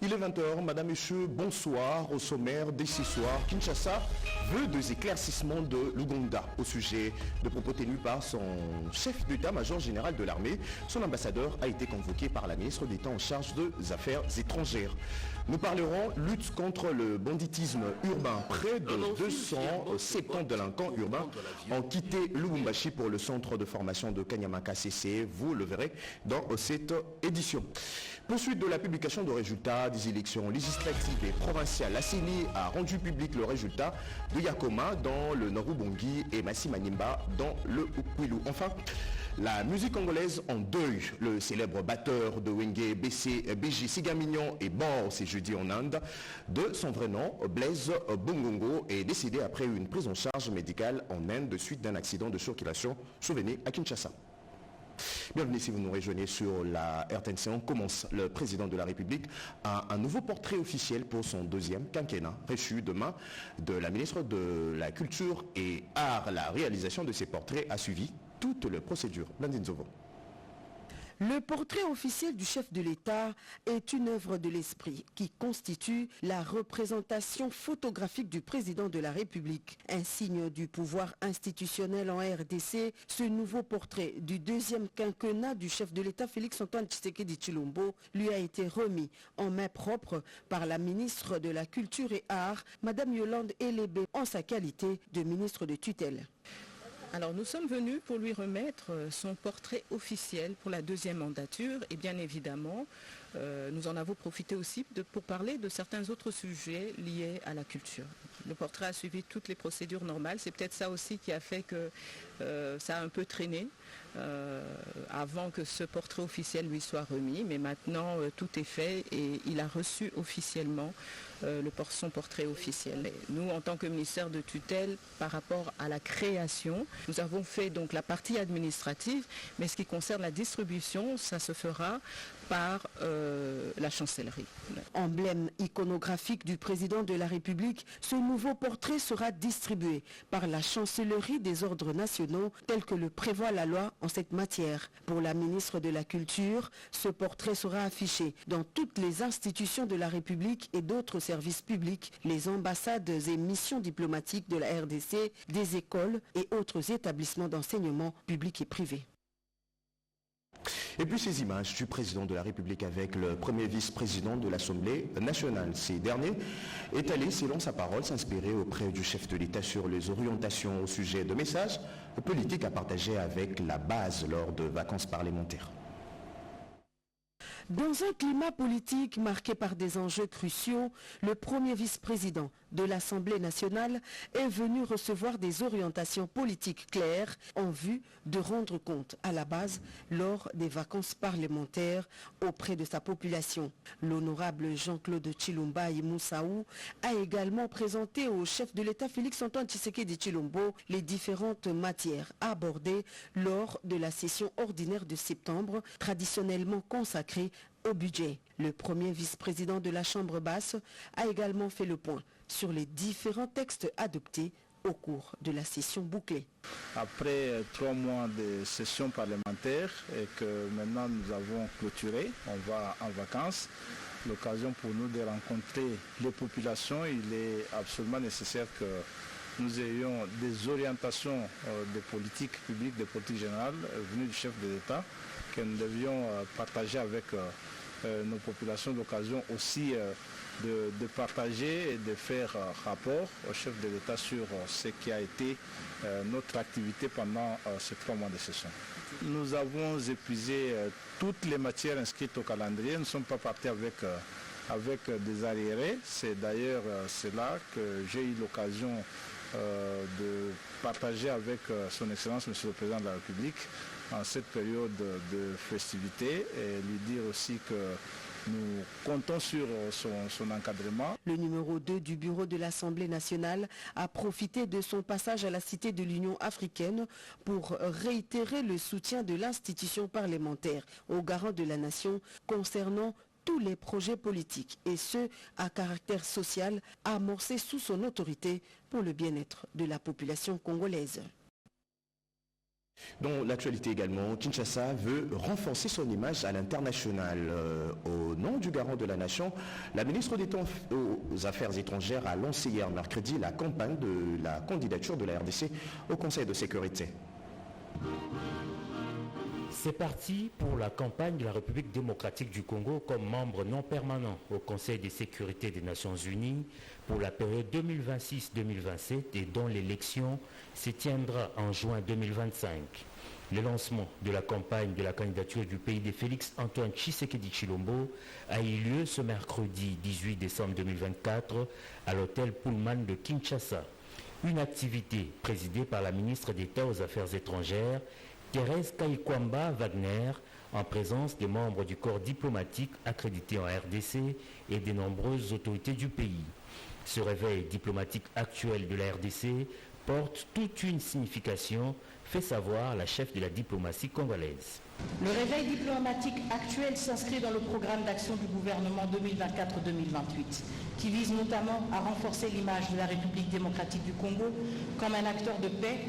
Il est 20h, madame, monsieur, bonsoir. Au sommaire dès ce soir, Kinshasa veut des éclaircissements de l'Ouganda au sujet de propos tenus par son chef d'état-major général de l'armée. Son ambassadeur a été convoqué par la ministre d'État en charge des affaires étrangères. Nous parlerons lutte contre le banditisme urbain. Près de 270 délinquants urbains ont quitté Lubumbashi pour le centre de formation de Kanyamaka CC. Vous le verrez dans cette édition. Poursuite de la publication de résultats des élections législatives et provinciales. La CENI a rendu public le résultat de Yakoma dans le Nord-Ubongi et Massi Manimba dans le Ukwilu. Enfin, la musique congolaise en deuil. Le célèbre batteur de Wenge, BG Sigamignon est mort ce jeudi en Inde. De son vrai nom, Blaise Bongongo est décédé après une prise en charge médicale en Inde de suite d'un accident de circulation survenu à Kinshasa. Bienvenue si vous nous rejoignez sur la RTNC. On commence. Le président de la République a un nouveau portrait officiel pour son deuxième quinquennat, reçu demain de la ministre de la Culture et Arts. La réalisation de ces portraits a suivi toute la procédure. Blandine Zovo. Le portrait officiel du chef de l'État est une œuvre de l'esprit qui constitue la représentation photographique du président de la République. Un signe du pouvoir institutionnel en RDC, ce nouveau portrait du deuxième quinquennat du chef de l'État Félix-Antoine Tshisekedi Tshilombo lui a été remis en main propre par la ministre de la Culture et Arts, Madame Yolande Elébé, en sa qualité de ministre de tutelle. Alors nous sommes venus pour lui remettre son portrait officiel pour la deuxième mandature et bien évidemment nous en avons profité aussi pour parler de certains autres sujets liés à la culture. Le portrait a suivi toutes les procédures normales, c'est peut-être ça aussi qui a fait que ça a un peu traîné avant que ce portrait officiel lui soit remis, mais maintenant tout est fait et il a reçu officiellement son portrait officiel. Et nous, en tant que ministère de tutelle, par rapport à la création, nous avons fait donc la partie administrative, mais ce qui concerne la distribution, ça se fera par la chancellerie. Emblème iconographique du président de la République, ce nouveau portrait sera distribué par la chancellerie des ordres nationaux tel que le prévoit la loi en cette matière. Pour la ministre de la Culture, ce portrait sera affiché dans toutes les institutions de la République et d'autres services publics, les ambassades et missions diplomatiques de la RDC, des écoles et autres établissements d'enseignement public et privé. Et puis ces images du président de la République avec le premier vice-président de l'Assemblée nationale. Ces derniers est allé, selon sa parole, s'inspirer auprès du chef de l'État sur les orientations au sujet de messages politiques à partager avec la base lors de vacances parlementaires. Dans un climat politique marqué par des enjeux cruciaux, le premier vice-président de l'Assemblée nationale est venu recevoir des orientations politiques claires en vue de rendre compte à la base lors des vacances parlementaires auprès de sa population. L'honorable Jean-Claude Tshilomba Moussaou a également présenté au chef de l'État Félix-Antoine Tshisekedi Tshilombo les différentes matières abordées lors de la session ordinaire de septembre, traditionnellement consacrée au budget. Le premier vice-président de la Chambre basse a également fait le point sur les différents textes adoptés au cours de la session bouclée. Après 3 mois de session parlementaire et que maintenant nous avons clôturé, on va en vacances, l'occasion pour nous de rencontrer les populations, il est absolument nécessaire que nous ayons des orientations de politique publique, de politique générale venues du chef de l'État que nous devions partager avec nos populations, l'occasion aussi de partager et de faire rapport au chef de l'État sur ce qui a été notre activité pendant ces 3 mois de session. Nous avons épuisé toutes les matières inscrites au calendrier, nous ne sommes pas partis avec des arriérés. C'est d'ailleurs cela que j'ai eu l'occasion de partager avec son Excellence, Monsieur le Président de la République, en cette période de festivité et lui dire aussi que nous comptons sur son encadrement. Le numéro 2 du bureau de l'Assemblée nationale a profité de son passage à la Cité de l'Union africaine pour réitérer le soutien de l'institution parlementaire aux garants de la nation concernant tous les projets politiques et ceux à caractère social amorcés sous son autorité pour le bien-être de la population congolaise. Dans l'actualité également, Kinshasa veut renforcer son image à l'international. Au nom du garant de la nation, la ministre d'État aux Affaires étrangères a lancé hier mercredi la campagne de la candidature de la RDC au Conseil de sécurité. C'est parti pour la campagne de la République démocratique du Congo comme membre non permanent au Conseil de sécurité des Nations Unies pour la période 2026-2027 et dont l'élection se tiendra en juin 2025. Le lancement de la campagne de la candidature du pays de Félix Antoine Tshisekedi Tshilombo a eu lieu ce mercredi 18 décembre 2024 à l'hôtel Pullman de Kinshasa. Une activité présidée par la ministre d'État aux Affaires étrangères Thérèse Kaikwamba Wagner, en présence des membres du corps diplomatique accrédité en RDC et des nombreuses autorités du pays. Ce réveil diplomatique actuel de la RDC porte toute une signification, fait savoir la chef de la diplomatie congolaise. Le réveil diplomatique actuel s'inscrit dans le programme d'action du gouvernement 2024-2028, qui vise notamment à renforcer l'image de la République démocratique du Congo comme un acteur de paix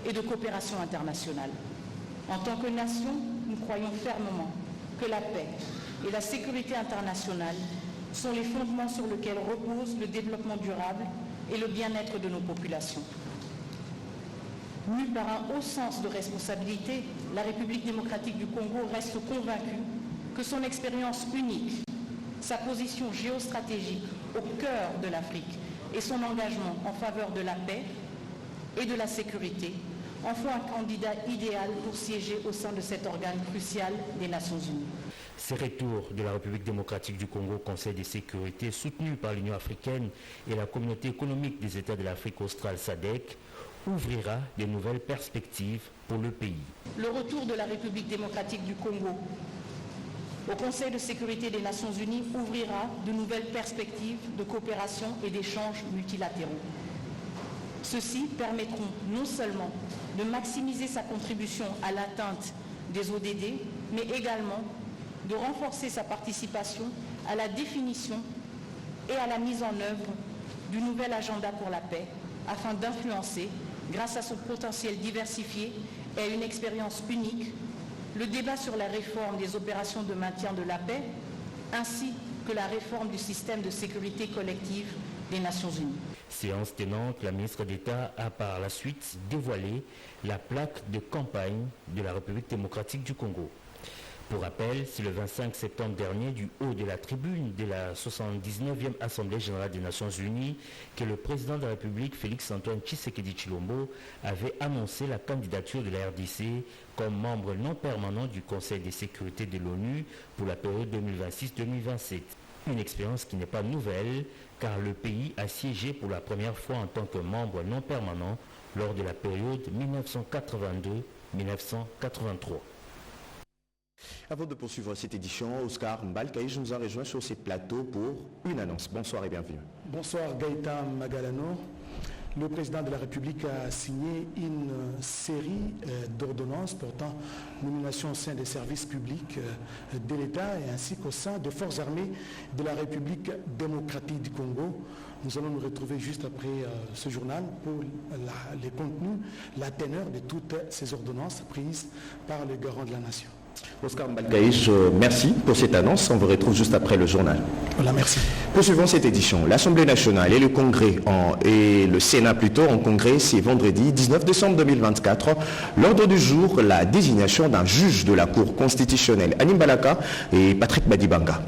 et de coopération internationale. En tant que nation, nous croyons fermement que la paix et la sécurité internationale sont les fondements sur lesquels repose le développement durable et le bien-être de nos populations. Mue par un haut sens de responsabilité, la République démocratique du Congo reste convaincue que son expérience unique, sa position géostratégique au cœur de l'Afrique et son engagement en faveur de la paix et de la sécurité en font un candidat idéal pour siéger au sein de cet organe crucial des Nations Unies. Ce retour de la République démocratique du Congo au Conseil de sécurité, soutenu par l'Union africaine et la communauté économique des États de l'Afrique australe SADC, ouvrira de nouvelles perspectives pour le pays. Le retour de la République démocratique du Congo au Conseil de sécurité des Nations Unies ouvrira de nouvelles perspectives de coopération et d'échanges multilatéraux. Ceux-ci permettront non seulement de maximiser sa contribution à l'atteinte des ODD, mais également de renforcer sa participation à la définition et à la mise en œuvre du nouvel agenda pour la paix, afin d'influencer, grâce à son potentiel diversifié et à une expérience unique, le débat sur la réforme des opérations de maintien de la paix, ainsi que la réforme du système de sécurité collective des Nations Unies. Séance tenante, la ministre d'État a par la suite dévoilé la plaque de campagne de la République démocratique du Congo. Pour rappel, c'est le 25 septembre dernier, du haut de la tribune de la 79e Assemblée générale des Nations Unies, que le président de la République, Félix Antoine Tshisekedi Tshilombo, avait annoncé la candidature de la RDC comme membre non permanent du Conseil de sécurité de l'ONU pour la période 2026-2027. Une expérience qui n'est pas nouvelle, car le pays a siégé pour la première fois en tant que membre non permanent lors de la période 1982-1983. Avant de poursuivre cette édition, Oscar Mbalkaïj nous a rejoint sur ces plateaux pour une annonce. Bonsoir et bienvenue. Bonsoir Gaëtan Magalano. Le président de la République a signé une série d'ordonnances portant nomination au sein des services publics de l'État et ainsi qu'au sein des forces armées de la République démocratique du Congo. Nous allons nous retrouver juste après ce journal pour les contenus, la teneur de toutes ces ordonnances prises par le garant de la nation. Oscar Mbalkaïch, merci pour cette annonce. On vous retrouve juste après le journal. Voilà, merci. Poursuivons cette édition. L'Assemblée nationale et le Congrès, et le Sénat plutôt, en congrès, c'est vendredi 19 décembre 2024. L'ordre du jour, la désignation d'un juge de la Cour constitutionnelle, Anim Balaka et Patrick Badibanga.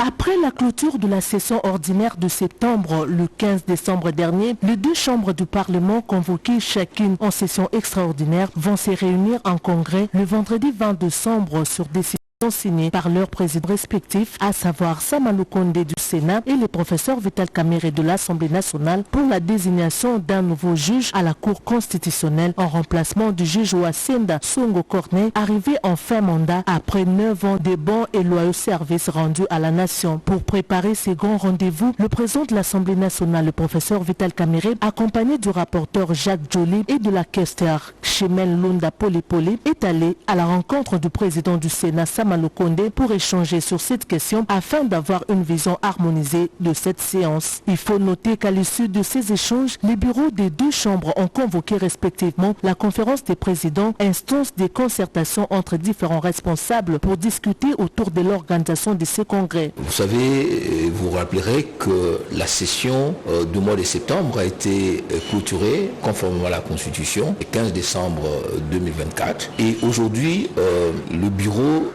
Après la clôture de la session ordinaire de septembre, le 15 décembre dernier, les deux chambres du Parlement convoquées chacune en session extraordinaire vont se réunir en congrès le vendredi 20 décembre sur décision signés par leurs présidents respectifs, à savoir Samalou Kondé du Sénat et le professeur Vital Kamerhe de l'Assemblée nationale pour la désignation d'un nouveau juge à la Cour constitutionnelle en remplacement du juge Ouassenda Songo Cornet, arrivé en fin mandat après 9 ans de bons et loyaux services rendus à la nation. Pour préparer ces grands rendez-vous, le président de l'Assemblée nationale, le professeur Vital Kamerhe, accompagné du rapporteur Jacques Joly et de la questeur Chemel Lunda Polipoli, est allé à la rencontre du président du Sénat Samalou Alpha Condé pour échanger sur cette question afin d'avoir une vision harmonisée de cette séance. Il faut noter qu'à l'issue de ces échanges, les bureaux des deux chambres ont convoqué respectivement la conférence des présidents, instance de concertation entre différents responsables pour discuter autour de l'organisation de ces congrès. Vous savez, vous rappellerez que la session du mois de septembre a été clôturée conformément à la Constitution le 15 décembre 2024. Et aujourd'hui, le bureau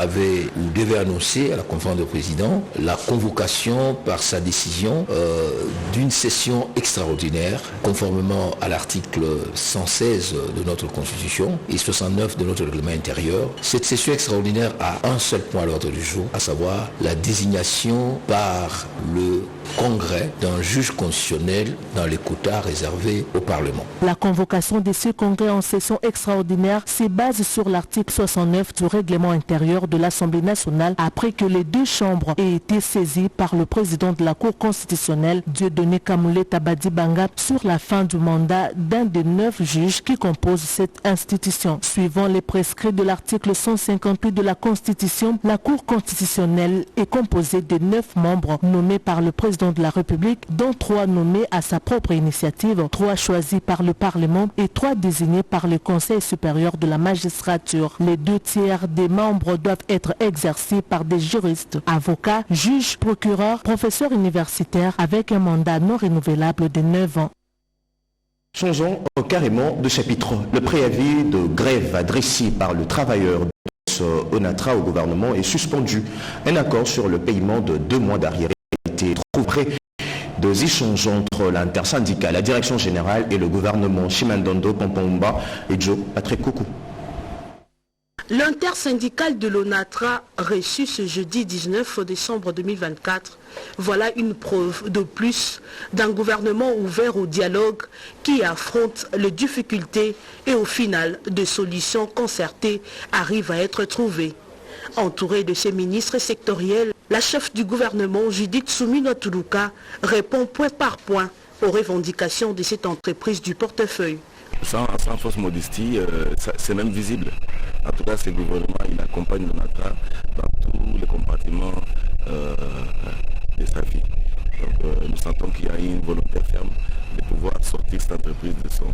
devait annoncer à la conférence des présidents la convocation par sa décision d'une session extraordinaire conformément à l'article 116 de notre Constitution et 69 de notre règlement intérieur. Cette session extraordinaire a un seul point à l'ordre du jour, à savoir la désignation par le Congrès d'un juge constitutionnel dans les quotas réservés au Parlement. La convocation de ce congrès en session extraordinaire se base sur l'article 69 du règlement intérieur de l'Assemblée nationale après que les deux chambres aient été saisies par le président de la Cour constitutionnelle, Dieudonné Kamule Tabadi Banga, sur la fin du mandat d'un des 9 juges qui composent cette institution. Suivant les prescrits de l'article 158 de la Constitution, la Cour constitutionnelle est composée de 9 membres nommés par le président de la République, dont 3 nommés à sa propre initiative, 3 choisis par le Parlement et 3 désignés par le Conseil supérieur de la magistrature. Les 2 tiers des membres doivent être exercés par des juristes, avocats, juges, procureurs, professeurs universitaires avec un mandat non renouvelable de 9 ans. Changeons carrément de chapitre. Le préavis de grève adressé par le travailleur Onatra au gouvernement est suspendu. Un accord sur le paiement de 2 mois d'arriéré a été trouvé près des échanges entre l'intersyndicale, la direction générale et le gouvernement. Chimandondo Pompomba et Joe Patrick Koukou. L'intersyndicale de l'ONATRA, reçue ce jeudi 19 décembre 2024, voilà une preuve de plus d'un gouvernement ouvert au dialogue qui affronte les difficultés et au final, des solutions concertées arrivent à être trouvées. Entourée de ses ministres sectoriels, la chef du gouvernement, Judith Soumina Toulouka, répond point par point aux revendications de cette entreprise du portefeuille. Sans fausse modestie, c'est même visible. En tout cas, ce gouvernement, il accompagne l'ONATRA dans tous les compartiments de sa vie. Donc, nous sentons qu'il y a une volonté ferme de pouvoir sortir cette entreprise de son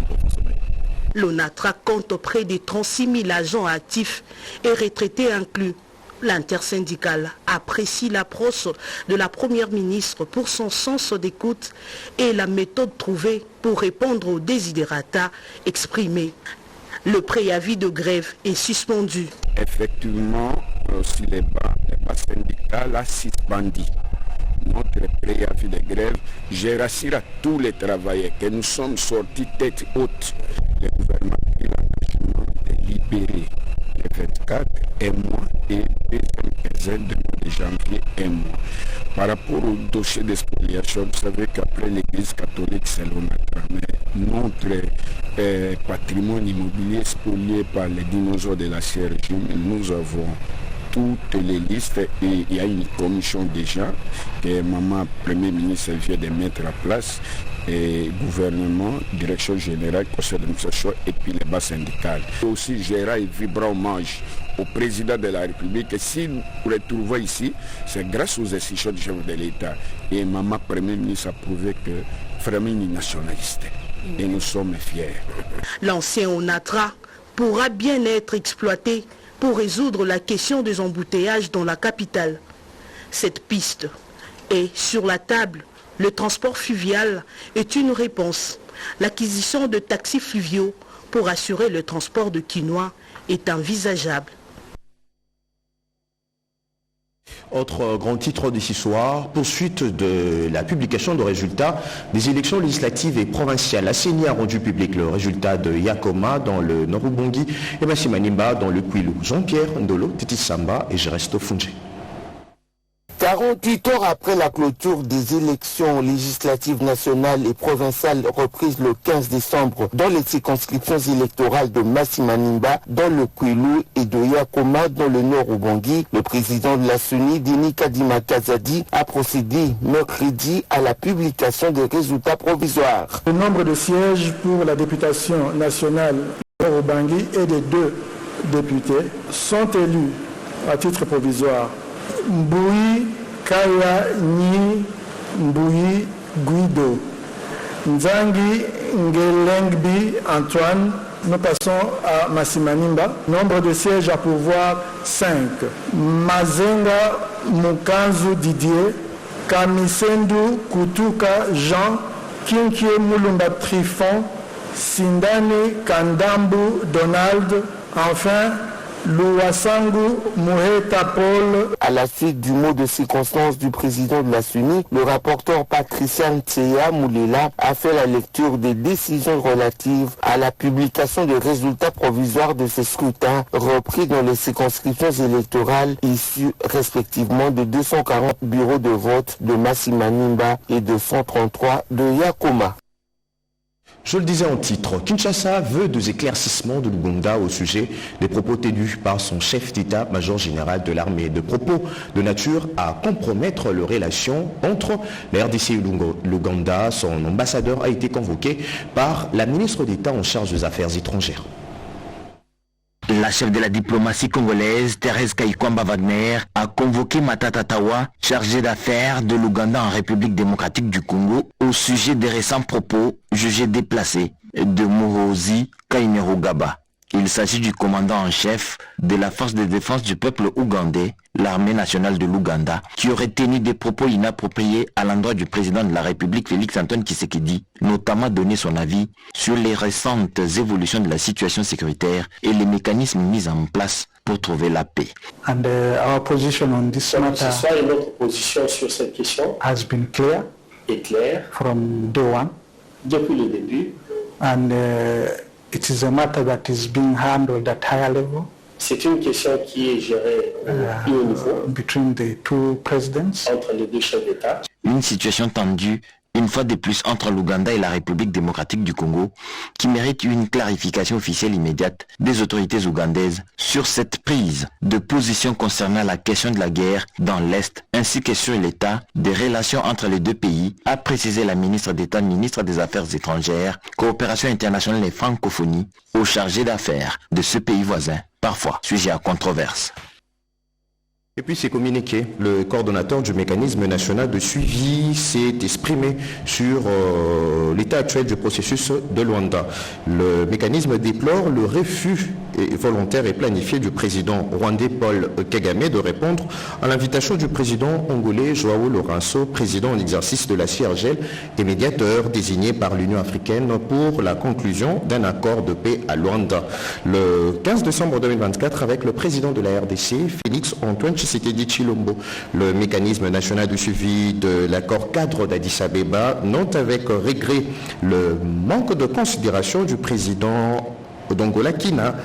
propre sommeil. L'ONATRA compte près de 36 000 agents actifs et retraités inclus. L'intersyndicale apprécie l'approche de la Première ministre pour son sens d'écoute et la méthode trouvée pour répondre aux desiderata exprimés. Le préavis de grève est suspendu. Effectivement, sur les bas syndicales a suspendu notre préavis de grève. Je rassure à tous les travailleurs que nous sommes sortis tête haute. Le gouvernement a pris l'engagement de libérer les 24 et mois et les quinzaine de mois de janvier et mois. Par rapport au dossier de spoliation, vous savez qu'après l'église catholique, c'est l'ONATRA, mais notre patrimoine immobilier spolié par les dinosaures de l'ancien régime, nous avons toutes les listes et il y a une commission déjà que maman Premier ministre vient de mettre en place, et gouvernement, direction générale, conseil d'administration et puis les bas syndicales. Aussi gérant et vibrant hommage au président de la République. Et si nous nous retrouvons ici, c'est grâce aux institutions du chef de l'État. Et maman Premier ministre a prouvé que vraiment une nationaliste. Et nous sommes fiers. L'ancien ONATRA pourra bien être exploité pour résoudre la question des embouteillages dans la capitale. Cette piste est sur la table. Le transport fluvial est une réponse. L'acquisition de taxis fluviaux pour assurer le transport de quinoa est envisageable. Autre grand titre d'ici soir, poursuite de la publication de résultats des élections législatives et provinciales. La CENI a rendu public le résultat de Yakoma dans le Nord-Ubangi et Massimanimba dans le Kwilu. Jean-Pierre Ndolo, Titi Samba et Geresto Funge. 48 heures après la clôture des élections législatives nationales et provinciales reprises le 15 décembre dans les circonscriptions électorales de Massimanimba, dans le Kwilu et de Yakoma dans le Nord-Ubangi, le président de la CENI, Denis Kadima Kazadi, a procédé mercredi à la publication des résultats provisoires. Le nombre de sièges pour la députation nationale Nord-Ubangi est de 2 députés sont élus à titre provisoire Mboui Kaya Nyi Mboui Guido, Nzangi Ngelengbi Antoine. Nous passons à Massimanimba. Nombre de sièges à pouvoir 5. Mazenga Mukanzu Didier, Kamisendu Kutuka Jean, Kinkie Mulumba Trifon, Sindani Kandambu Donald, enfin Louasangu Mouheta Paul. À la suite du mot de circonstance du président de la SUNI, le rapporteur Patricia Ntseya Moulela a fait la lecture des décisions relatives à la publication des résultats provisoires de ces scrutins repris dans les circonscriptions électorales issues respectivement de 240 bureaux de vote de Massimanimba et de 133 de Yakoma. Je le disais en titre, Kinshasa veut des éclaircissements de l'Ouganda au sujet des propos tenus par son chef d'état-major général de l'armée, de propos de nature à compromettre les relations entre la RDC et l'Ouganda. Son ambassadeur a été convoqué par la ministre d'État en charge des affaires étrangères. La chef de la diplomatie congolaise, Thérèse Kaikwamba Wagner, a convoqué Matata Tawa, chargé d'affaires de l'Ouganda en République démocratique du Congo, au sujet des récents propos jugés déplacés de Muhoozi Kainerugaba. Il s'agit du commandant en chef de la force de défense du peuple ougandais, l'armée nationale de l'Ouganda, qui aurait tenu des propos inappropriés à l'endroit du président de la République, Félix-Antoine Tshisekedi, notamment donné son avis sur les récentes évolutions de la situation sécuritaire et les mécanismes mis en place pour trouver la paix. And our position on this matter et notre position sur cette question has been clear est claire from day one. Depuis le début. And it is a matter that is being handled at higher level. C'est une question qui est gérée au plus haut niveau between the two presidents. Entre les deux chefs d'État. Une situation tendue, une fois de plus, entre l'Ouganda et la République démocratique du Congo, qui mérite une clarification officielle immédiate des autorités ougandaises sur cette prise de position concernant la question de la guerre dans l'Est, ainsi que sur l'état des relations entre les deux pays, a précisé la ministre d'État, ministre des Affaires étrangères, coopération internationale et francophonie, au chargé d'affaires de ce pays voisin, parfois sujet à controverse. Et puis c'est communiqué, le coordonnateur du mécanisme national de suivi s'est exprimé sur l'état actuel du processus de Luanda. Le mécanisme déplore le refus volontaire et planifié du président rwandais Paul Kagame de répondre à l'invitation du président angolais Joao Lourenço, président en exercice de la CIRGL et médiateur désigné par l'Union africaine pour la conclusion d'un accord de paix à Luanda. Le 15 décembre 2024 avec le président de la RDC, Félix-Antoine Tshisekedi Tshilombo. Le mécanisme national de suivi de l'accord cadre d'Addis Abeba note avec regret le manque de considération du président d'Angola qui n'a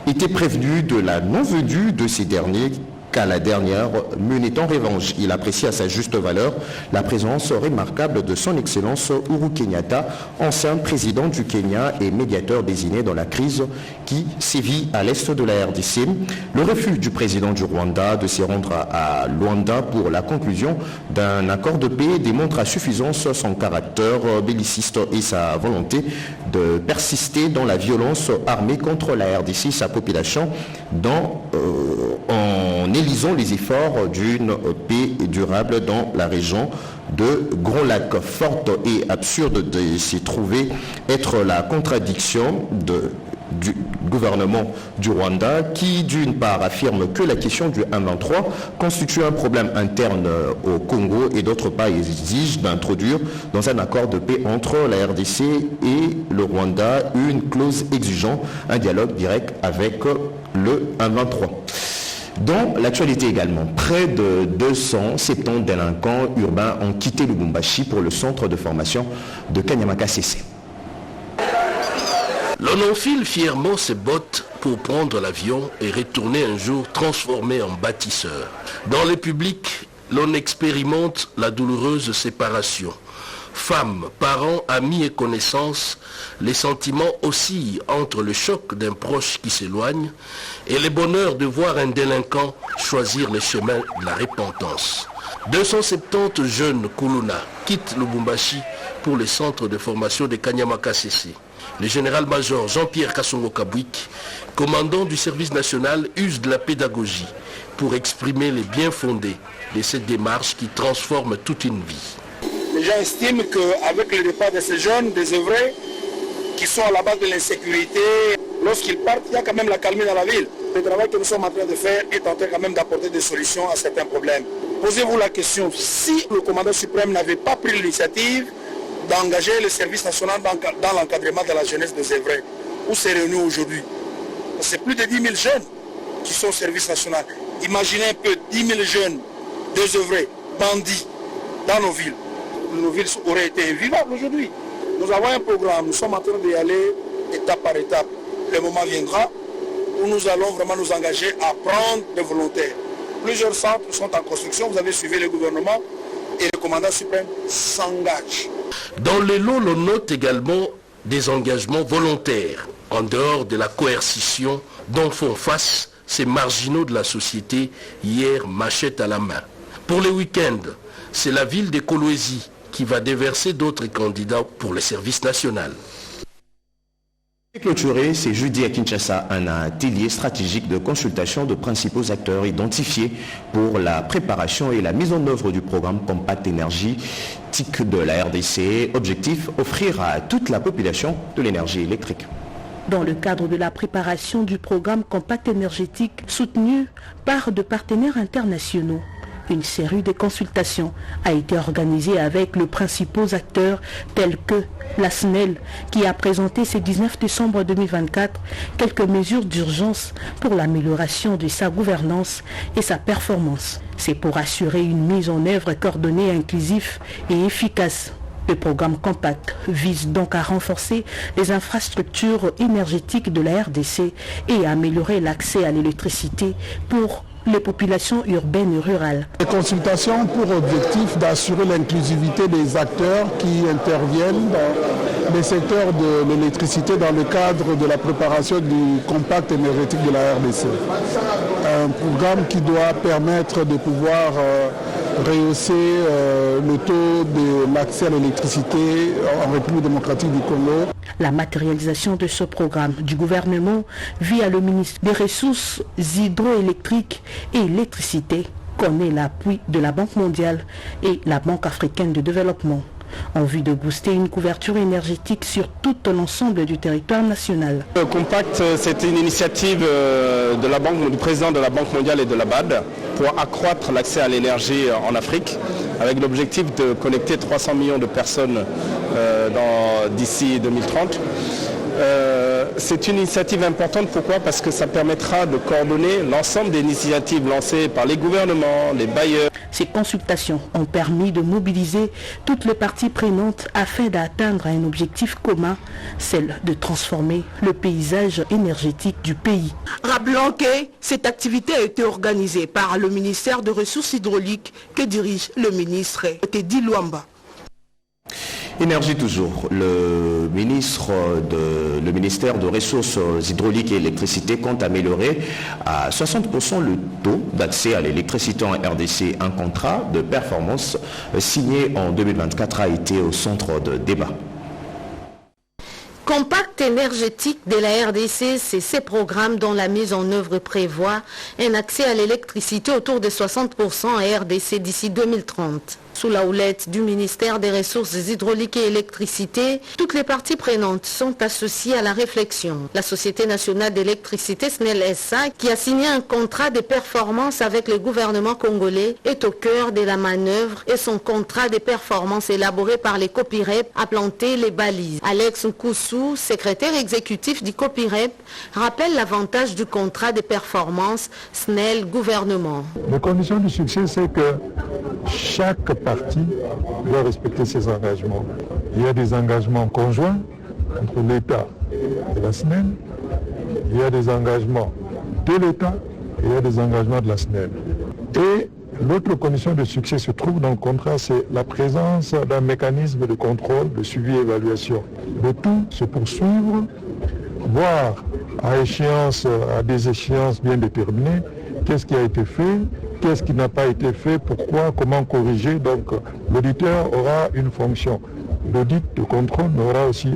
été prévenu de la non-venue de ces derniers qu'à la dernière menait en revanche. Il apprécie à sa juste valeur la présence remarquable de son Excellence Uhuru Kenyatta, ancien président du Kenya et médiateur désigné dans la crise qui sévit à l'est de la RDC. Le refus du président du Rwanda de s'y rendre à Luanda pour la conclusion d'un accord de paix démontre à suffisance son caractère belliciste et sa volonté de persister dans la violence armée contre la RDC et sa population en élisant les efforts d'une paix durable dans la région de Grand Lac. Forte et absurde de s'y trouver être la contradiction du gouvernement du Rwanda qui d'une part affirme que la question du 1-23 constitue un problème interne au Congo et d'autre part exige d'introduire dans un accord de paix entre la RDC et le Rwanda une clause exigeant un dialogue direct avec le 1-23. Dans l'actualité également, près de 270 délinquants urbains ont quitté Lubumbashi pour le centre de formation de Kanyama-Kasese. L'on enfile fièrement ses bottes pour prendre l'avion et retourner un jour transformé en bâtisseur. Dans les publics, l'on expérimente la douloureuse séparation. Femmes, parents, amis et connaissances, les sentiments oscillent entre le choc d'un proche qui s'éloigne et le bonheur de voir un délinquant choisir le chemin de la repentance. 270 jeunes Kuluna quittent Lubumbashi pour le centre de formation de Kanyama-Kasese. Le général-major Jean-Pierre Kassongo-Kabwik, commandant du service national, use de la pédagogie pour exprimer les biens fondés de cette démarche qui transforme toute une vie. Les gens estiment qu'avec le départ de ces jeunes désœuvrés qui sont à la base de l'insécurité, lorsqu'ils partent, il y a quand même la calmie dans la ville. Le travail que nous sommes en train de faire est en train quand même d'apporter des solutions à certains problèmes. Posez-vous la question, si le commandant suprême n'avait pas pris l'initiative d'engager le service national dans l'encadrement de la jeunesse désœuvrée, où serions-nous aujourd'hui? C'est plus de 10 000 jeunes qui sont au service national. Imaginez un peu 10 000 jeunes désœuvrés, bandits, dans nos villes. Nos villes auraient été invivables aujourd'hui. Nous avons un programme, nous sommes en train d'y aller étape par étape. Le moment viendra où nous allons vraiment nous engager à prendre des volontaires. Plusieurs centres sont en construction, vous avez suivi le gouvernement et le commandant suprême s'engage. Dans les lots, l'on note également des engagements volontaires, en dehors de la coercition dont font face ces marginaux de la société, hier machette à la main. Pour les week-ends, c'est la ville de Kolwezi qui va déverser d'autres candidats pour le service national. Clôturé, c'est jeudi à Kinshasa un atelier stratégique de consultation de principaux acteurs identifiés pour la préparation et la mise en œuvre du programme Compact énergétique de la RDC. Objectif, offrir à toute la population de l'énergie électrique. Dans le cadre de la préparation du programme Compact énergétique soutenu par de partenaires internationaux, une série de consultations a été organisée avec les principaux acteurs tels que la SNEL qui a présenté ce 19 décembre 2024 quelques mesures d'urgence pour l'amélioration de sa gouvernance et sa performance. C'est pour assurer une mise en œuvre coordonnée, inclusive et efficace. Le programme Compact vise donc à renforcer les infrastructures énergétiques de la RDC et à améliorer l'accès à l'électricité pour les populations urbaines et rurales. Les consultations ont pour objectif d'assurer l'inclusivité des acteurs qui interviennent dans les secteurs de l'électricité dans le cadre de la préparation du Compact énergétique de la RDC. Un programme qui doit permettre de pouvoir rehausser le taux de l'accès à l'électricité en République démocratique du Congo. La matérialisation de ce programme du gouvernement via le ministre des Ressources hydroélectriques et électricité connaît l'appui de la Banque mondiale et la Banque africaine de développement en vue de booster une couverture énergétique sur tout l'ensemble du territoire national. Le Compact, c'est une initiative du président de la Banque mondiale et de la BAD pour accroître l'accès à l'énergie en Afrique, avec l'objectif de connecter 300 millions de personnes d'ici 2030. C'est une initiative importante, pourquoi? Parce que ça permettra de coordonner l'ensemble des initiatives lancées par les gouvernements, les bailleurs. Ces consultations ont permis de mobiliser toutes les parties prenantes afin d'atteindre un objectif commun, celle de transformer le paysage énergétique du pays. Rappelons que cette activité a été organisée par le ministère des Ressources hydrauliques que dirige le ministre Teddy Luamba. Énergie toujours. Le ministère de Ressources hydrauliques et électricité compte améliorer à 60% le taux d'accès à l'électricité en RDC. Un contrat de performance signé en 2024 a été au centre de débat. Compact énergétique de la RDC, c'est ces programmes dont la mise en œuvre prévoit un accès à l'électricité autour de 60% en RDC d'ici 2030. Sous la houlette du ministère des Ressources hydrauliques et électricité, toutes les parties prenantes sont associées à la réflexion. La Société nationale d'électricité SNEL SA, qui a signé un contrat de performance avec le gouvernement congolais, est au cœur de la manœuvre et son contrat de performance élaboré par les COPIREP a planté les balises. Alex Nkoussou, secrétaire exécutif du COPIREP, rappelle l'avantage du contrat de performance SNEL-gouvernement. Les conditions du succès, c'est que chaque partie doit respecter ses engagements. Il y a des engagements conjoints entre l'État et la SNEL, il y a des engagements de l'État et il y a des engagements de la SNEL. Et l'autre condition de succès se trouve dans le contrat, c'est la présence d'un mécanisme de contrôle, de suivi et évaluation. Le tout se poursuivre, voire à des échéances bien déterminées, qu'est-ce qui a été fait, qu'est-ce qui n'a pas été fait, pourquoi, comment corriger. Donc l'auditeur aura une fonction. L'audit de contrôle, mais aura aussi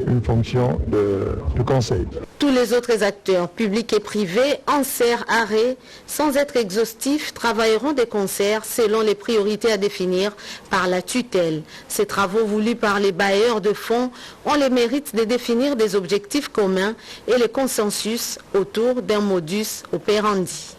une fonction de conseil. Tous les autres acteurs, publics et privés, en serre, arrêt, sans être exhaustifs, travailleront de concert selon les priorités à définir par la tutelle. Ces travaux voulus par les bailleurs de fonds ont le mérite de définir des objectifs communs et le consensus autour d'un modus operandi.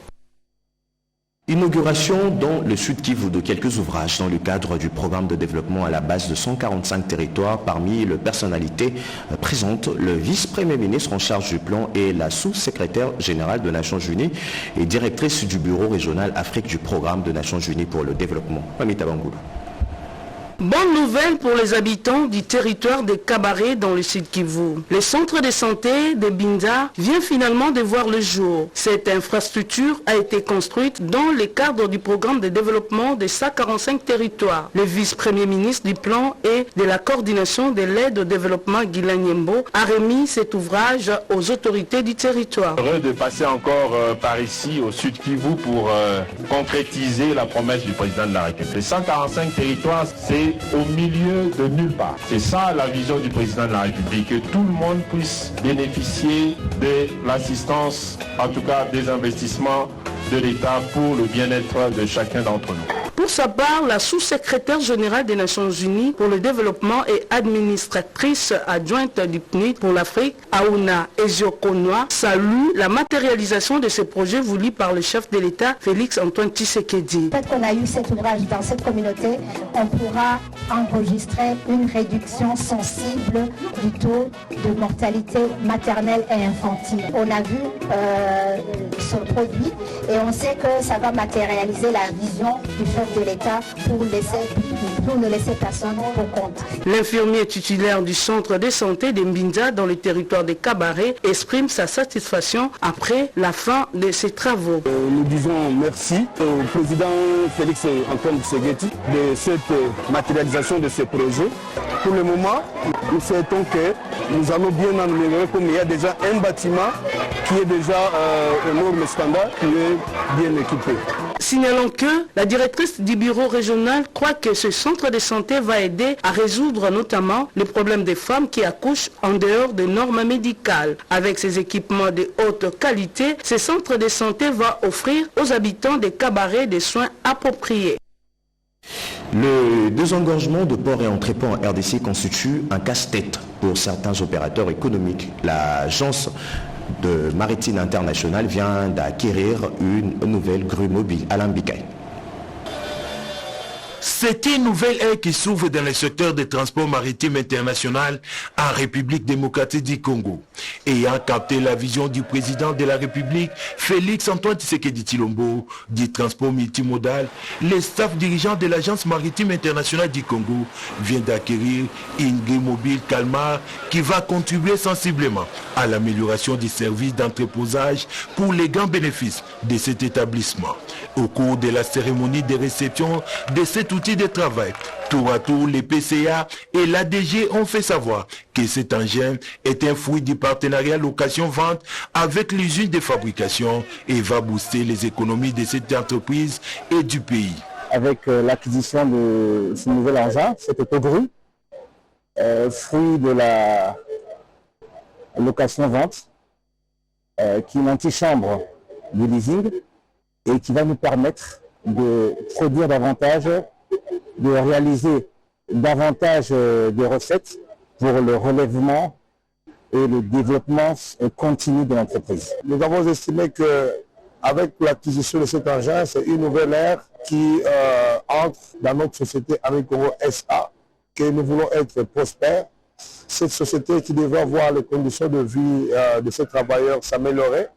Inauguration dans le Sud Kivu de quelques ouvrages dans le cadre du programme de développement à la base de 145 territoires. Parmi les personnalités présentes, le vice-premier ministre en charge du plan et la sous-secrétaire générale des Nations Unies et directrice du bureau régional Afrique du programme des Nations Unies pour le développement. Mamita Bangoulou. Bonne nouvelle pour les habitants du territoire de Kabaré dans le Sud Kivu. Le centre de santé de Binza vient finalement de voir le jour. Cette infrastructure a été construite dans le cadre du programme de développement de 145 territoires. Le vice-premier ministre du plan et de la coordination de l'aide au développement Guilain Nyembo a remis cet ouvrage aux autorités du territoire. Heureux de passer encore par ici au Sud Kivu pour concrétiser la promesse du président de la République. Les 145 territoires, c'est au milieu de nulle part. C'est ça la vision du président de la République, que tout le monde puisse bénéficier de l'assistance, en tout cas des investissements de l'État pour le bien-être de chacun d'entre nous. Pour sa part, la sous-secrétaire générale des Nations Unies pour le développement et administratrice adjointe du PNUD pour l'Afrique, Aouna Eziokonoa, salue la matérialisation de ce projet voulu par le chef de l'État, Félix Antoine Tshisekedi. Peut-être qu'on a eu cet ouvrage dans cette communauté, on pourra enregistrer une réduction sensible du taux de mortalité maternelle et infantile. On a vu ce produit et on sait que ça va matérialiser la vision du chef de l'État pour ne laisser personne pour compte. L'infirmier titulaire du centre de santé de Mbinza dans le territoire de Kabaré exprime sa satisfaction après la fin de ses travaux. Nous disons merci au président Félix Antoine Tshisekedi de cette matérialisation de ce projet. Pour le moment, nous souhaitons que nous allons bien améliorer comme il y a déjà un bâtiment qui est déjà aux normes standards, qui est bien équipé. Signalons que la directrice du bureau régional croit que ce centre de santé va aider à résoudre notamment le problème des femmes qui accouchent en dehors des normes médicales. Avec ces équipements de haute qualité, ce centre de santé va offrir aux habitants des cabarets des soins appropriés. Le désengorgement de ports et entrepôts en RDC constitue un casse-tête pour certains opérateurs économiques. L'agence de Maritime Internationale vient d'acquérir une nouvelle grue mobile à l'Ambikaï. C'est une nouvelle ère qui s'ouvre dans le secteur des transports maritimes international en République démocratique du Congo. Ayant capté la vision du président de la République, Félix Antoine Tshisekedi Tshilombo, du transport multimodal, le staff dirigeant de l'Agence maritime internationale du Congo vient d'acquérir une grue mobile Kalmar qui va contribuer sensiblement à l'amélioration du service d'entreposage pour les grands bénéfices de cet établissement. Au cours de la cérémonie de réception de cet outil de travail, tour à tour, les PCA et l'ADG ont fait savoir que cet engin est un fruit du partenariat location-vente avec l'usine de fabrication et va booster les économies de cette entreprise et du pays. Avec l'acquisition de ce nouvel engin, cette autogrue, fruit de la location-vente, qui est une antichambre du leasing et qui va nous permettre de produire davantage, de réaliser davantage de recettes pour le relèvement et le développement continu de l'entreprise. Nous avons estimé qu'avec l'acquisition de cet engin, c'est une nouvelle ère qui entre dans notre société Amicongo SA, que nous voulons être prospères. Cette société qui devrait voir les conditions de vie de ses travailleurs s'améliorer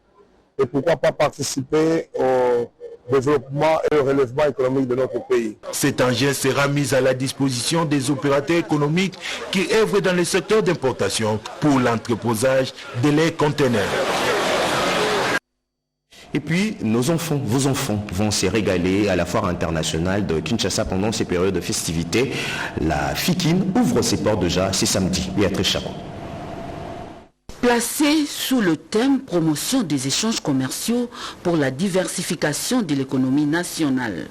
et pourquoi pas participer au développement et au relèvement économique de notre pays. Cet engin sera mis à la disposition des opérateurs économiques qui œuvrent dans le secteur d'importation pour l'entreposage de leurs conteneurs. Et puis, nos enfants, vos enfants vont se régaler à la foire internationale de Kinshasa pendant ces périodes de festivités. La FIKIN ouvre ses portes déjà ce samedi. Béatrice Charon. Placé sous le thème promotion des échanges commerciaux pour la diversification de l'économie nationale.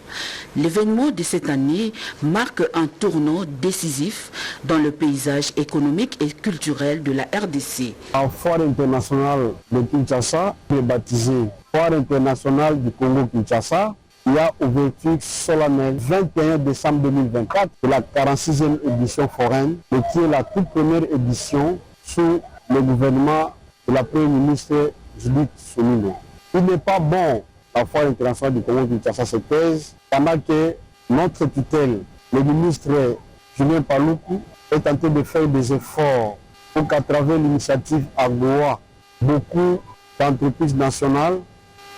L'événement de cette année marque un tournant décisif dans le paysage économique et culturel de la RDC. La foire internationale de Kinshasa est baptisée Foire internationale du Congo-Kinshasa. Il y a ouverture solennelle 21 décembre 2024 de la 46e édition foraine, et qui est la toute première édition sous le gouvernement de la Première ministre Judith Suminho. Il n'est pas bon la foire internationale du Congo-Kinshasa se taise pendant que notre tutelle, le ministre Julien Paluku, est en train de faire des efforts pour qu'à travers l'initiative AGOA, beaucoup d'entreprises nationales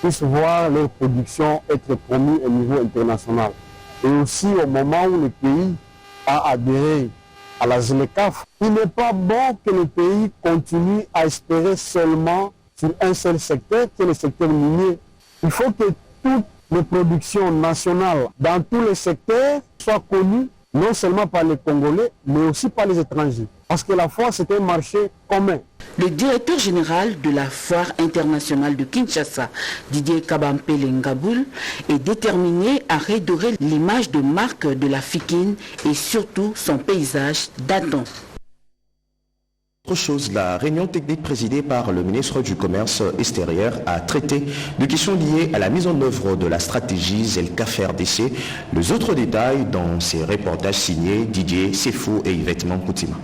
puissent voir leur production être promues au niveau international. Et aussi au moment où le pays a adhéré à la ZLECAf, il n'est pas bon que le pays continue à espérer seulement sur un seul secteur, qui est le secteur minier. Il faut que toutes les productions nationales dans tous les secteurs soient connues, non seulement par les Congolais, mais aussi par les étrangers. Parce que la foire, c'est un marché commun. Le directeur général de la Foire internationale de Kinshasa, Didier Kabampele Ngaboul, est déterminé à redorer l'image de marque de la FIKIN et surtout son paysage datant. Autre chose, la réunion technique présidée par le ministre du Commerce extérieur a traité de questions liées à la mise en œuvre de la stratégie ZLECAf-RDC. Les autres détails dans ces reportages signés Didier Sefou et Yvette Mankoutima.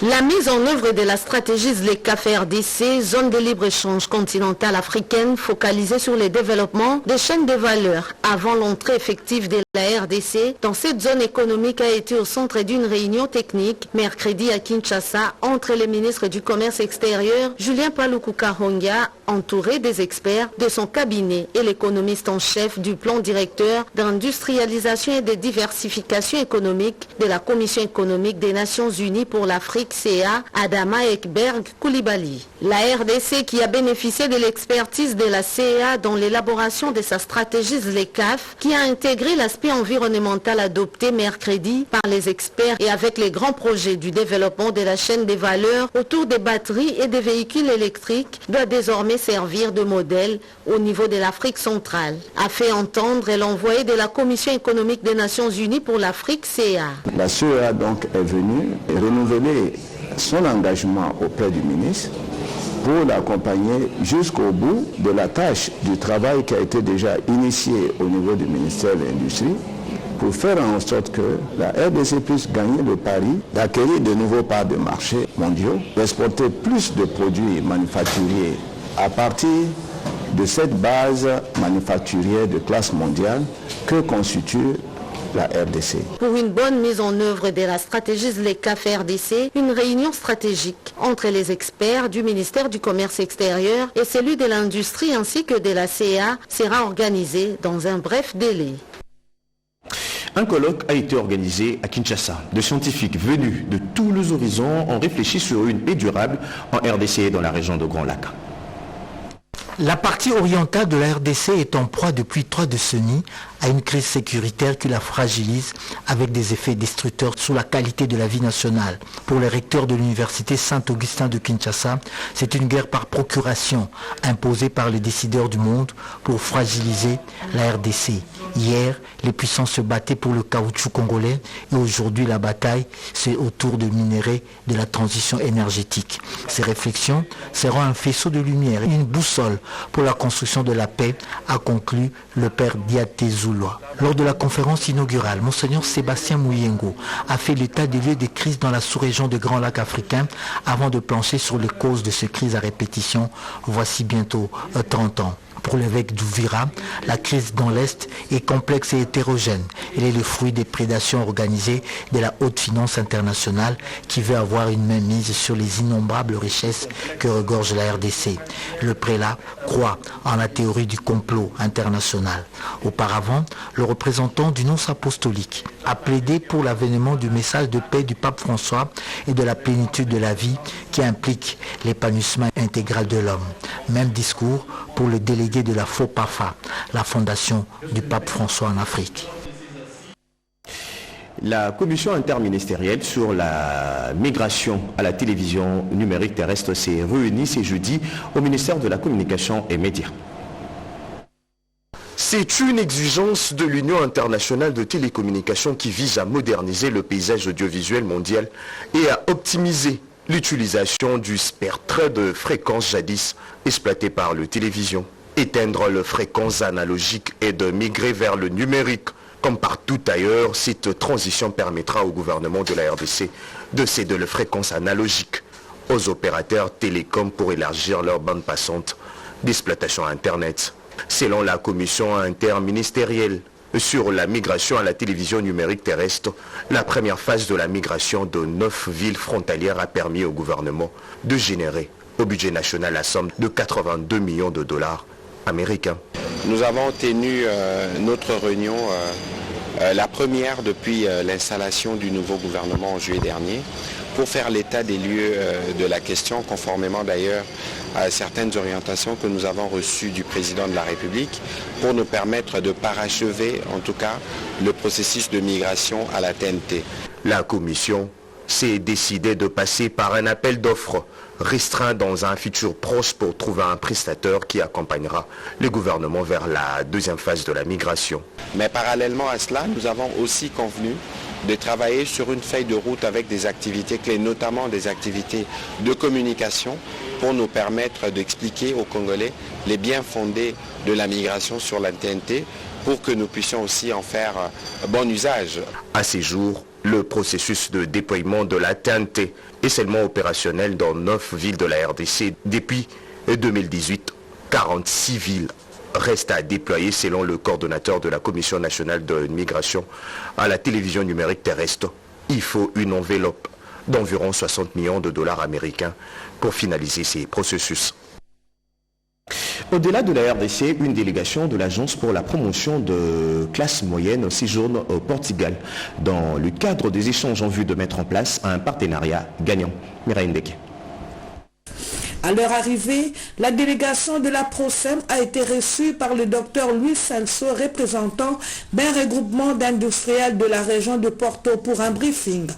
La mise en œuvre de la stratégie ZLECAf-RDC, zone de libre-échange continentale africaine focalisée sur le développement des chaînes de valeur avant l'entrée effective de la RDC dans cette zone économique a été au centre d'une réunion technique mercredi à Kinshasa entre les ministres du Commerce extérieur Julien Paluku Kahongya, entouré des experts de son cabinet, et l'économiste en chef du plan directeur d'industrialisation et de diversification économique de la Commission économique des Nations Unies pour l'Afrique CA, Adama Ekberg Koulibaly. La RDC, qui a bénéficié de l'expertise de la CA dans l'élaboration de sa stratégie ZLECAf, qui a intégré l'aspect environnemental adopté mercredi par les experts et avec les grands projets du développement de la chaîne des valeurs autour des batteries et des véhicules électriques, doit désormais servir de modèle au niveau de l'Afrique centrale, a fait entendre l'envoyé de la Commission économique des Nations Unies pour l'Afrique CA. La CEA donc est venue renouveler son engagement auprès du ministre pour l'accompagner jusqu'au bout de la tâche du travail qui a été déjà initié au niveau du ministère de l'Industrie pour faire en sorte que la RDC puisse gagner le pari d'acquérir de nouveaux parts de marché mondiaux, d'exporter plus de produits manufacturiers à partir de cette base manufacturière de classe mondiale que constitue la RDC. Pour une bonne mise en œuvre de la stratégie ZLECAf-RDC, une réunion stratégique entre les experts du ministère du Commerce extérieur et celui de l'industrie ainsi que de la CA sera organisée dans un bref délai. Un colloque a été organisé à Kinshasa. Des scientifiques venus de tous les horizons ont réfléchi sur une paix durable en RDC et dans la région de Grand Lac. La partie orientale de la RDC est en proie depuis 3 décennies à une crise sécuritaire qui la fragilise avec des effets destructeurs sur la qualité de la vie nationale. Pour les recteurs de l'université Saint-Augustin de Kinshasa, c'est une guerre par procuration imposée par les décideurs du monde pour fragiliser la RDC. Hier, les puissances se battaient pour le caoutchouc congolais et aujourd'hui la bataille, c'est autour de minerais de la transition énergétique. Ces réflexions seront un faisceau de lumière, une boussole pour la construction de la paix, a conclu le père Diaté Zoulois. Lors de la conférence inaugurale, Monseigneur Sébastien Mouyengo a fait l'état des lieux des crises dans la sous-région des Grands Lacs africains avant de plancher sur les causes de ces crises à répétition, voici bientôt 30 ans. Pour l'évêque d'Ouvira, la crise dans l'Est est complexe et hétérogène. Elle est le fruit des prédations organisées de la haute finance internationale qui veut avoir une main mise sur les innombrables richesses que regorge la RDC. Le prélat croit en la théorie du complot international. Auparavant, le représentant du nonce apostolique a plaidé pour l'avènement du message de paix du pape François et de la plénitude de la vie qui implique l'épanouissement intégral de l'homme. Même discours pour le délégué de la FOPAFA, la fondation du pape François en Afrique. La commission interministérielle sur la migration à la télévision numérique terrestre s'est réunie ce jeudi au ministère de la Communication et Médias. C'est une exigence de l'Union internationale de télécommunications qui vise à moderniser le paysage audiovisuel mondial et à optimiser l'utilisation du spectre de fréquences jadis exploité par la télévision. Éteindre les fréquences analogiques et de migrer vers le numérique. Comme partout ailleurs, cette transition permettra au gouvernement de la RDC de céder les fréquences analogiques aux opérateurs télécoms pour élargir leur bande passante d'exploitation Internet. Selon la commission interministérielle sur la migration à la télévision numérique terrestre, la première phase de la migration de 9 villes frontalières a permis au gouvernement de générer au budget national la somme de 82 millions de dollars américains. Nous avons tenu notre réunion, la première depuis l'installation du nouveau gouvernement en juillet dernier, pour faire l'état des lieux de la question, conformément d'ailleurs à certaines orientations que nous avons reçues du président de la République, pour nous permettre de parachever, en tout cas, le processus de migration à la TNT. La commission s'est décidée de passer par un appel d'offres restreint dans un futur proche pour trouver un prestataire qui accompagnera le gouvernement vers la deuxième phase de la migration. Mais parallèlement à cela, nous avons aussi convenu de travailler sur une feuille de route avec des activités clés, notamment des activités de communication, pour nous permettre d'expliquer aux Congolais les biens fondés de la migration sur la TNT, pour que nous puissions aussi en faire bon usage. À ces jours, le processus de déploiement de la TNT est seulement opérationnel dans 9 villes de la RDC. Depuis 2018, 46 villes restent à déployer selon le coordonnateur de la Commission nationale de migration à la télévision numérique terrestre. Il faut une enveloppe d'environ 60 millions de dollars américains pour finaliser ces processus. Au-delà de la RDC, une délégation de l'Agence pour la promotion de classe moyenne séjourne au Portugal dans le cadre des échanges en vue de mettre en place un partenariat gagnant. Mireille Ndeke. À leur arrivée, la délégation de la PROSEM a été reçue par le docteur Luis Celso, représentant d'un regroupement d'industriels de la région de Porto pour un briefing.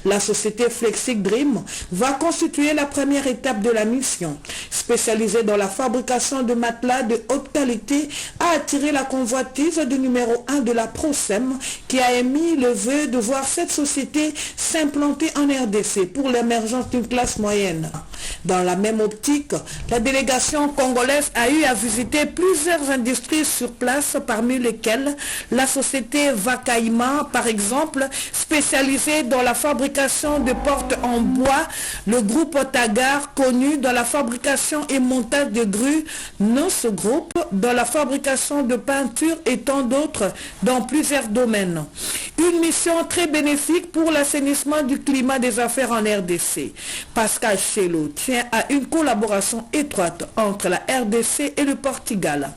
La société Flexic Dream va constituer la première étape de la mission. Spécialisée dans la fabrication de matelas de haute qualité, a attiré la convoitise du numéro 1 de la PROSEM qui a émis le vœu de voir cette société s'implanter en RDC pour l'émergence d'une classe moyenne. Dans la même optique, la délégation congolaise a eu à visiter plusieurs industries sur place, parmi lesquelles la société Vakaïma, par exemple, spécialisée dans la fabrication de portes en bois, le groupe Tagar, connu dans la fabrication et montage de grues, Nos Group, dans la fabrication de peinture et tant d'autres dans plusieurs domaines. Une mission très bénéfique pour l'assainissement du climat des affaires en RDC. Pascal Chelot tient à une collaboration étroite entre la RDC et le Portugal.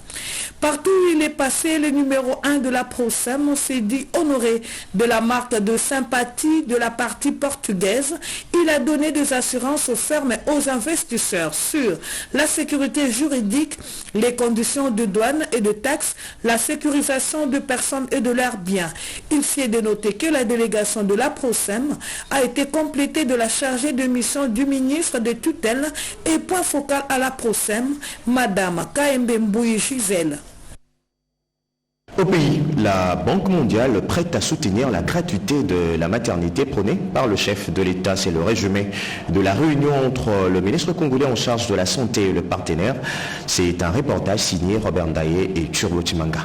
Partout où il est passé, le numéro 1 de la PROSEM s'est dit honoré de la marque de sympathie de la partie portugaise. Il a donné des assurances fermes aux investisseurs sur la sécurité juridique, les conditions de douane et de taxes, la sécurisation de personnes et de leurs biens. Il s'y est dénoté que la délégation de la PROSEM a été complétée de la chargée de mission du ministre de tutelle et point focal à la PROSEM, Madame Kaembe Mbouyi Gisèle. Au pays, la Banque mondiale prête à soutenir la gratuité de la maternité prônée par le chef de l'État. C'est le résumé de la réunion entre le ministre congolais en charge de la santé et le partenaire. C'est un reportage signé Robert Ndaye et Turlo Timanga.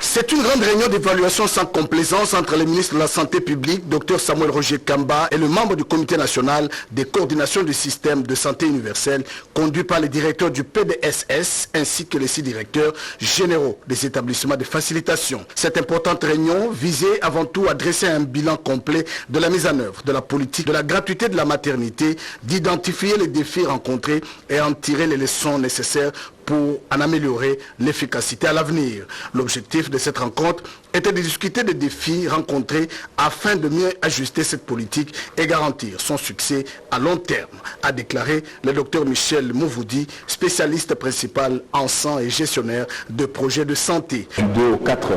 C'est une grande réunion d'évaluation sans complaisance entre le ministre de la Santé publique, Dr Samuel Roger Kamba, et le membre du Comité national des coordinations du système de santé universel, conduit par les directeurs du PDSS, ainsi que les 6 directeurs généraux des établissements de facilitation. Cette importante réunion visait avant tout à dresser un bilan complet de la mise en œuvre de la politique de la gratuité de la maternité, d'identifier les défis rencontrés et en tirer les leçons nécessaires pour en améliorer l'efficacité à l'avenir. L'objectif de cette rencontre était de discuter des défis rencontrés afin de mieux ajuster cette politique et garantir son succès à long terme, a déclaré le docteur Michel Mouvoudi, spécialiste principal en sang et gestionnaire de projets de santé. 2 ou 4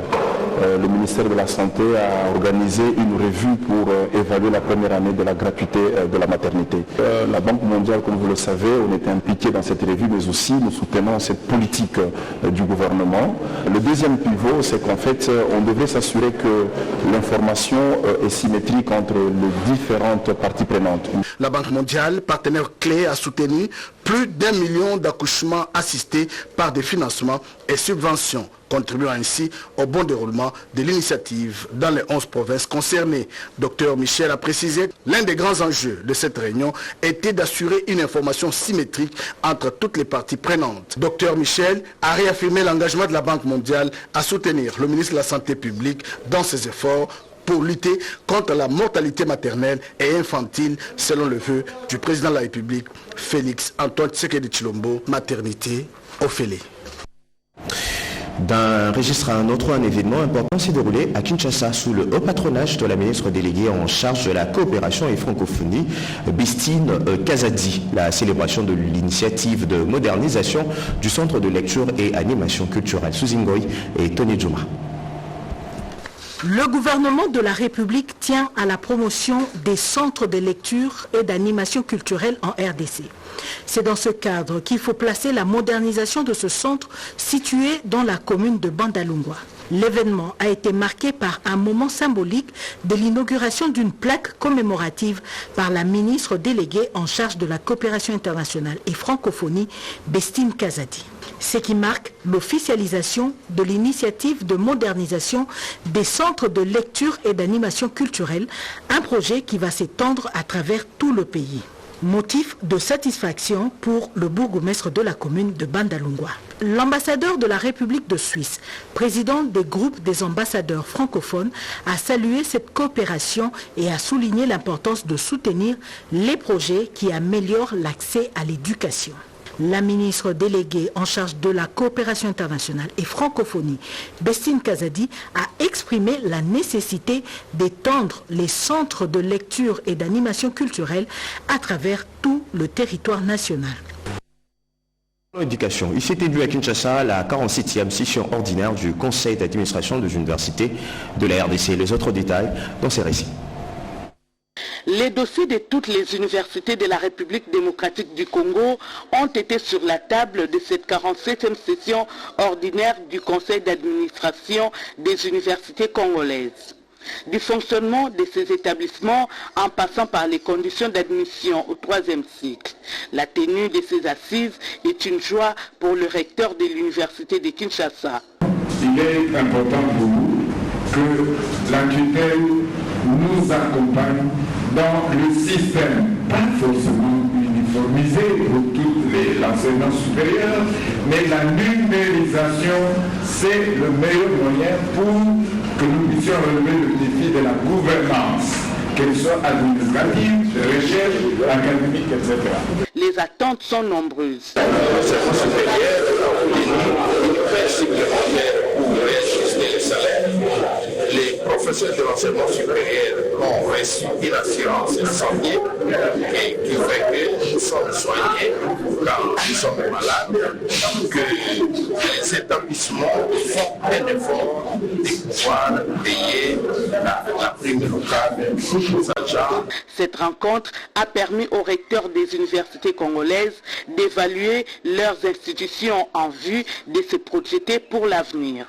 le ministère de la Santé a organisé une revue pour évaluer la première année de la gratuité de la maternité. La Banque mondiale, comme vous le savez, on était impliqué dans cette revue, mais aussi nous soutenons cette politique du gouvernement. Le deuxième pivot, c'est qu'en fait, on devrait s'assurer que l'information est symétrique entre les différentes parties prenantes. La Banque mondiale, partenaire clé, a soutenu plus d'1 million d'accouchements assistés par des financements et subventions, contribuant ainsi au bon déroulement de l'initiative dans les 11 provinces concernées. Dr Michel a précisé l'un des grands enjeux de cette réunion était d'assurer une information symétrique entre toutes les parties prenantes. Dr Michel a réaffirmé l'engagement de la Banque mondiale à soutenir le ministre de la Santé publique dans ses efforts pour lutter contre la mortalité maternelle et infantile, selon le vœu du président de la République, Félix Antoine Tshisekedi Tshilombo, maternité Ophélie. D'un registre à un autre, un événement important s'est déroulé à Kinshasa sous le haut patronage de la ministre déléguée en charge de la coopération et francophonie, Bestine Kazadi. La célébration de l'initiative de modernisation du centre de lecture et animation culturelle Suzingoy et Tony Djouma. Le gouvernement de la République tient à la promotion des centres de lecture et d'animation culturelle en RDC. C'est dans ce cadre qu'il faut placer la modernisation de ce centre situé dans la commune de Bandalungwa. L'événement a été marqué par un moment symbolique de l'inauguration d'une plaque commémorative par la ministre déléguée en charge de la coopération internationale et francophonie, Bestine Kazadi. Ce qui marque l'officialisation de l'initiative de modernisation des centres de lecture et d'animation culturelle, un projet qui va s'étendre à travers tout le pays. Motif de satisfaction pour le bourgmestre de la commune de Bandalungwa. L'ambassadeur de la République de Suisse, président des groupes des ambassadeurs francophones, a salué cette coopération et a souligné l'importance de soutenir les projets qui améliorent l'accès à l'éducation. La ministre déléguée en charge de la coopération internationale et francophonie, Bestine Kazadi, a exprimé la nécessité d'étendre les centres de lecture et d'animation culturelle à travers tout le territoire national. Éducation. Il s'est tenu à Kinshasa la 47e session ordinaire du Conseil d'administration des universités de la RDC. Les autres détails dans ces récits. Les dossiers de toutes les universités de la République démocratique du Congo ont été sur la table de cette 47e session ordinaire du Conseil d'administration des universités congolaises. Du fonctionnement de ces établissements en passant par les conditions d'admission au 3e cycle. La tenue de ces assises est une joie pour le recteur de l'université de Kinshasa. Il est important pour nous que la tutelle nous accompagne dans le système, pas forcément uniformisé pour tous l'enseignement supérieur, mais la numérisation, c'est le meilleur moyen pour que nous puissions relever le défi de la gouvernance, qu'elle soit administrative, de recherche, académique, etc. Les attentes sont nombreuses. L'enseignement supérieur, une nouvelle supplémentaire pour réajuster les salaires. Les professeurs de l'enseignement supérieur ont reçu une assurance santé et qui fait que nous sommes soignés quand nous sommes malades, que les établissements font un effort de pouvoir payer la prime locale aux agents. Cette rencontre a permis aux recteurs des universités congolaises d'évaluer leurs institutions en vue de se projeter pour l'avenir.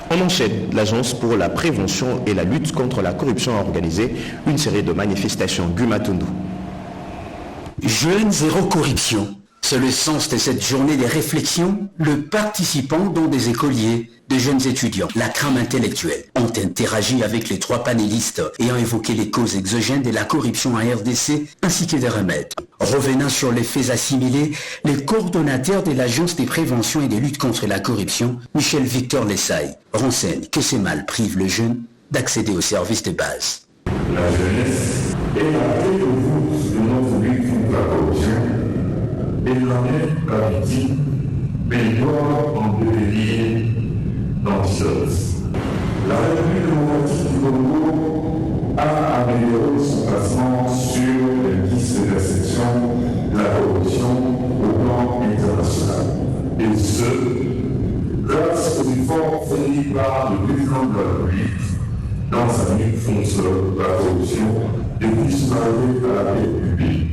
On enchaîne. L'Agence pour la prévention et la lutte contre la corruption a organisé une série de manifestations. Gumatundu. Jeunes zéro corruption. C'est le sens de cette journée des réflexions. Le participant, dont des écoliers, des jeunes étudiants, la trame intellectuelle, ont interagi avec les 3 panélistes ayant évoqué les causes exogènes de la corruption en RDC ainsi que des remèdes. Revenant sur les faits assimilés, le coordonnateur de l'Agence de prévention et de lutte contre la corruption, Michel Victor Lessaille, renseigne que ces mal privent le jeune d'accéder aux services de base. La jeunesse est la clé de voûte de notre lutte contre la corruption. Elle n'en est pas victime, mais elle doit en devenir danseuse. La République démocratique du Congo a amélioré son classement sur les listes de perception de la corruption au plan international. Et ce, grâce aux efforts fournis par le président de la République dans sa lutte contre la corruption depuis son arrivée à la République.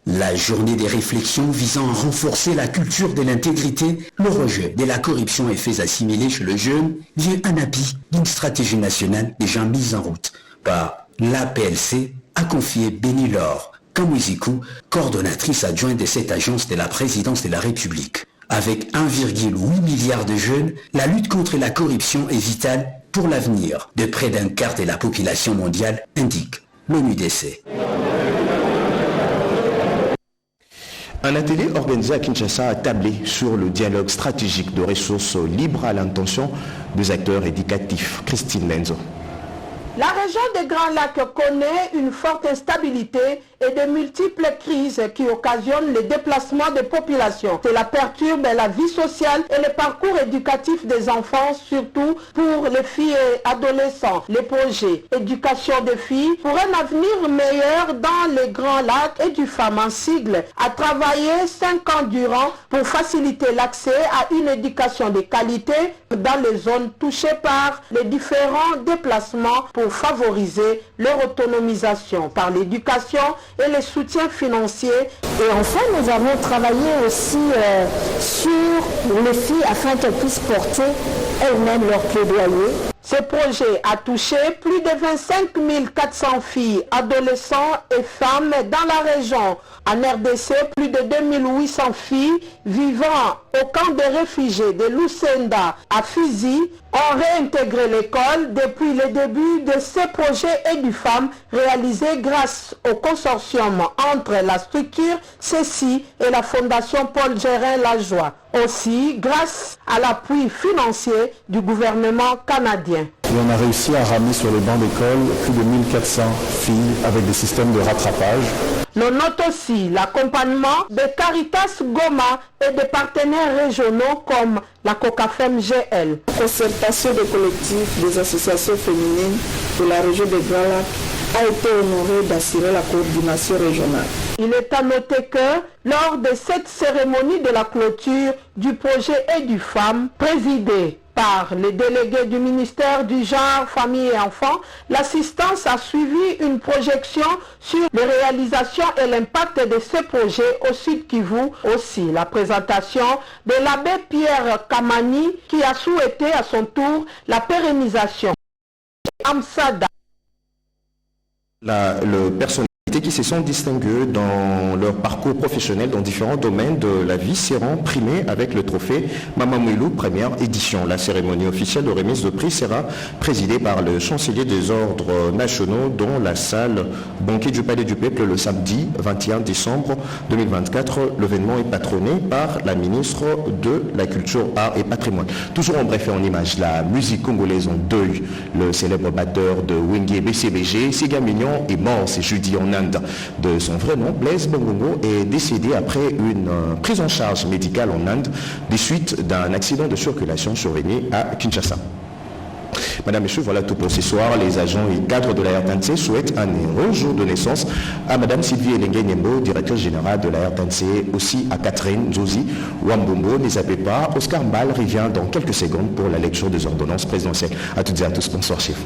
La journée des réflexions visant à renforcer la culture de l'intégrité, le rejet de la corruption et faits assimilés chez le jeune vient en appui d'une stratégie nationale déjà mise en route par l'APLC, a confié Béni Laure Kamouzikou, coordonnatrice adjointe de cette agence de la présidence de la République. Avec 1,8 milliard de jeunes, la lutte contre la corruption est vitale pour l'avenir de près d'un quart de la population mondiale, indique l'ONUDC. Un atelier organisé à Kinshasa a tablé sur le dialogue stratégique de ressources libres à l'intention des acteurs éducatifs. Christine Menzo. La région des Grands Lacs connaît une forte instabilité et de multiples crises qui occasionnent le déplacement des populations. Cela perturbe la vie sociale et le parcours éducatif des enfants, surtout pour les filles et adolescents. Les projets éducation des filles pour un avenir meilleur dans les Grands Lacs et du FAM en sigle a travaillé 5 ans durant pour faciliter l'accès à une éducation de qualité dans les zones touchées par les différents déplacements pour favoriser leur autonomisation par l'éducation et les soutiens financiers. Et enfin, nous avons travaillé aussi sur les filles afin qu'elles puissent porter elles-mêmes leur plaidoyer. Ce projet a touché plus de 25 400 filles, adolescents et femmes dans la région. En RDC, plus de 2800 filles vivant au camp de réfugiés de Lucenda à Fizi ont réintégré l'école depuis le début de ces projets EduFam réalisés grâce au consortium entre la structure CECI et la Fondation Paul Gérin-Lajoie. Aussi grâce à l'appui financier du gouvernement canadien. Et on a réussi à ramener sur les bancs d'école plus de 1400 filles avec des systèmes de rattrapage. On note aussi l'accompagnement de Caritas Goma et des partenaires régionaux comme la COCAFEM GL. Concertation des collectifs des associations féminines de la région des Grands Lacs a été honorée d'assurer la coordination régionale. Il est à noter que lors de cette cérémonie de la clôture du projet EduFam, présidé par les délégués du ministère du Genre, Famille et Enfants, l'assistance a suivi une projection sur les réalisations et l'impact de ces projets au Sud Kivu. Aussi, la présentation de l'abbé Pierre Kamani qui a souhaité à son tour la pérennisation. Amsada. Le personnel qui se sont distingués dans leur parcours professionnel dans différents domaines de la vie seront primés avec le trophée Mamamouilou première édition. La cérémonie officielle de remise de prix sera présidée par le chancelier des ordres nationaux dans la salle banquet du Palais du Peuple le samedi 21 décembre 2024. L'événement est patronné par la ministre de la Culture, Art et Patrimoine. Toujours en bref et en image, la musique congolaise en deuil. Le célèbre batteur de Wenge BCBG, Siga Mignon, est mort ce jeudi en Inde. De son vrai nom, Blaise Bongongo est décédé après une prise en charge médicale en Inde des suites d'un accident de circulation survenu à Kinshasa. Madame, Messieurs, voilà tout pour ce soir. Les agents et cadres de la RTNC souhaitent un heureux jour de naissance à Madame Sylvie Elengue Nyembo, directrice générale de la RTNC, aussi à Catherine Zozi Wambombo. Ne zappez pas, Oscar Mbal revient dans quelques secondes pour la lecture des ordonnances présidentielles. À toutes et à tous, bonsoir chef.